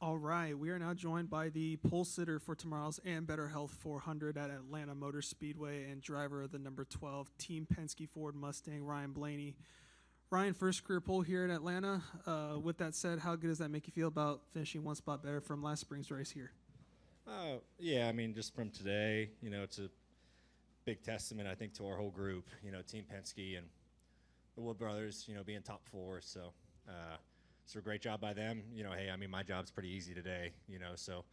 All right, we are now joined by the pole sitter for tomorrow's Ambetter Health 400 at Atlanta Motor Speedway and driver of the number 12 Team Penske Ford Mustang, Ryan Blaney. Ryan, first career pole here in Atlanta. With that said, how good does that make you feel about finishing one spot better from last spring's race here? Yeah, I mean, just from today, it's a big testament, I think, to our whole group, Team Penske and the Wood Brothers, being top four. So a great job by them. Hey, I mean, my job's pretty easy today, so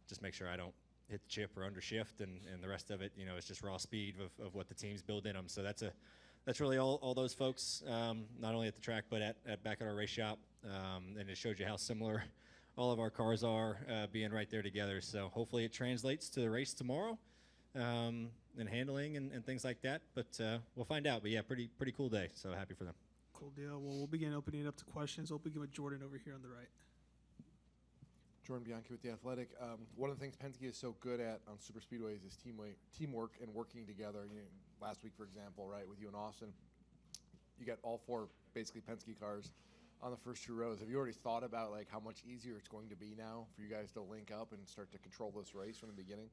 just make sure I don't hit the chip or undershift, and the rest of it, is just raw speed of what the team's build in them. So that's really all those folks, not only at the track, but back at our race shop. And it shows you how similar all of our cars are, being right there together. So hopefully it translates to the race tomorrow, and handling and things like that. But we'll find out. But yeah, pretty cool day. So happy for them. Cool deal. Well, we'll begin opening it up to questions. We'll begin with Jordan over here on the right. Jordan Bianchi with The Athletic. One of the things Penske is so good at on super speedways is teamwork and working together. Last week, for example, right, with you and Austin, you got all four basically Penske cars on the first two rows. Have you already thought about like how much easier it's going to be now for you guys to link up and start to control this race from the beginning?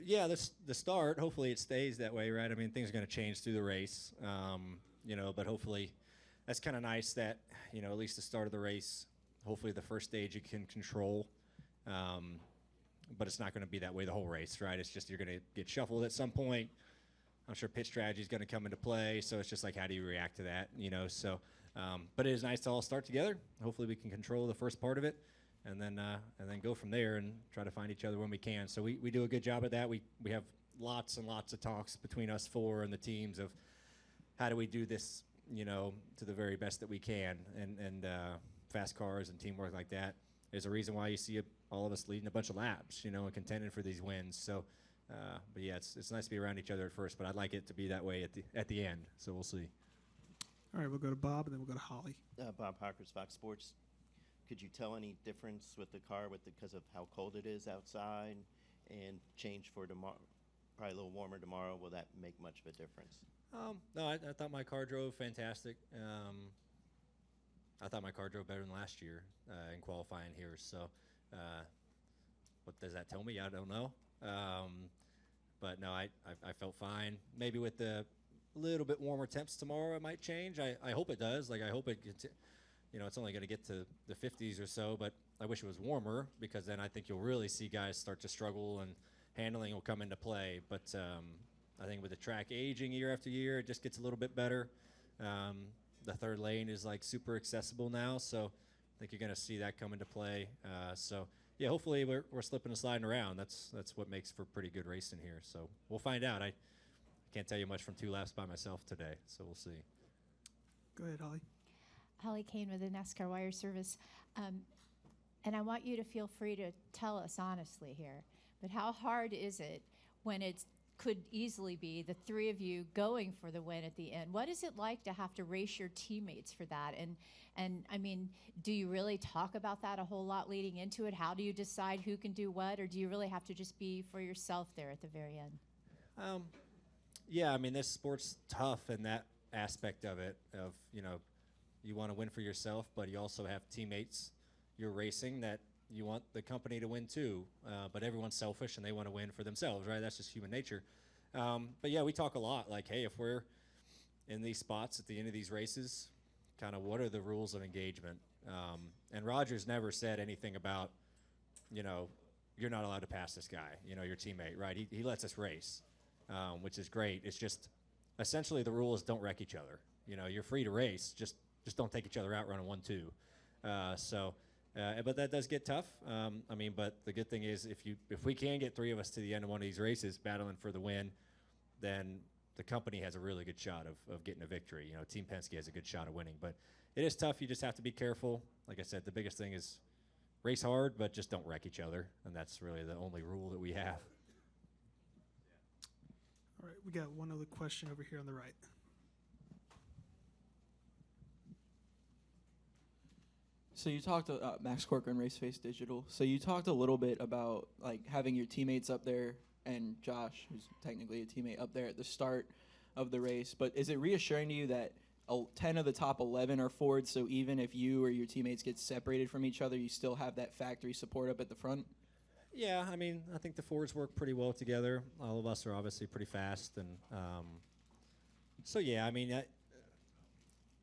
Yeah, the start. Hopefully it stays that way, right? I mean, things are going to change through the race, but hopefully that's kind of nice that, at least the start of the race, hopefully the first stage you can control. But it's not going to be that way the whole race, right? It's just you're going to get shuffled at some point. I'm sure pit strategy is going to come into play, so it's just like how do you react to that, But it is nice to all start together. Hopefully we can control the first part of it, and then go from there and try to find each other when we can. So we do a good job of that. We have lots and lots of talks between us four and the teams of how do we do this, to the very best that we can, and fast cars and teamwork like that is a reason why you see all of us leading a bunch of laps, and contending for these wins. So, but yeah, it's nice to be around each other at first, but I'd like it to be that way at the end. So we'll see. All right, we'll go to Bob, and then we'll go to Holly. Bob Parker's Fox Sports. Could you tell any difference with the car because of how cold it is outside, and change for tomorrow? Probably a little warmer tomorrow. Will that make much of a difference? No, I thought my car drove fantastic. I thought my car drove better than last year in qualifying here. So what does that tell me? I don't know. But no, I felt fine. Maybe with the little bit warmer temps tomorrow, it might change. I hope it does. I hope it gets, it's only going to get to the 50s or so, but I wish it was warmer, because then I think you'll really see guys start to struggle and handling will come into play. But I think with the track aging year after year, it just gets a little bit better. The third lane is super accessible now, so I think you're going to see that come into play. So yeah, hopefully we're slipping and sliding around. That's what makes for pretty good racing here. So we'll find out. I can't tell you much from 2 laps by myself today, so we'll see. Go ahead, Holly. Holly Kane with the NASCAR Wire Service. And I want you to feel free to tell us honestly here, but how hard is it when it could easily be the three of you going for the win at the end? What is it like to have to race your teammates for that? And I mean, do you really talk about that a whole lot leading into it? How do you decide who can do what, or do you really have to just be for yourself there at the very end? Yeah, I mean, this sport's tough in that aspect of it, of, you want to win for yourself, but you also have teammates you're racing that you want the company to win too, but everyone's selfish and they want to win for themselves, right? That's just human nature. But yeah, we talk a lot, like, hey, if we're in these spots at the end of these races, kind of what are the rules of engagement? And Rogers never said anything about, you're not allowed to pass this guy, your teammate, right? He lets us race, which is great. It's just essentially the rule is don't wreck each other. You're free to race, just don't take each other out running 1-2. But that does get tough. But the good thing is if we can get 3 of us to the end of one of these races battling for the win, then the company has a really good shot of getting a victory. Team Penske has a good shot of winning. But it is tough. You just have to be careful. Like I said, the biggest thing is race hard, but just don't wreck each other. And that's really the only rule that we have. All right, we got one other question over here on the right. So you talked Max Corcoran, Raceface Digital. So you talked a little bit about having your teammates up there, and Josh, who's technically a teammate, up there at the start of the race. But is it reassuring to you that 10 of the top 11 are Fords, so even if you or your teammates get separated from each other, you still have that factory support up at the front? Yeah, I mean, I think the Fords work pretty well together. All of us are obviously pretty fast, and so yeah, I mean,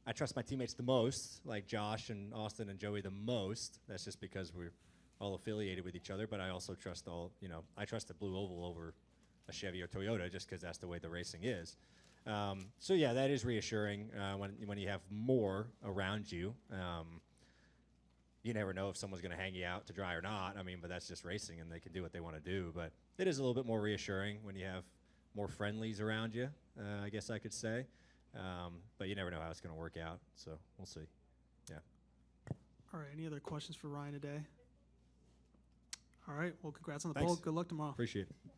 I trust my teammates the most, like Josh and Austin and Joey the most. That's just because we're all affiliated with each other. But I also trust I trust the Blue Oval over a Chevy or Toyota just because that's the way the racing is. So yeah, that is reassuring when you have more around you. You never know if someone's going to hang you out to dry or not. I mean, but that's just racing, and they can do what they want to do. But it is a little bit more reassuring when you have more friendlies around you, I guess I could say. But you never know how it's going to work out, so we'll see. Yeah. All right. Any other questions for Ryan today? All right. Well, congrats on the Thanks. pole. Good luck tomorrow. Appreciate it.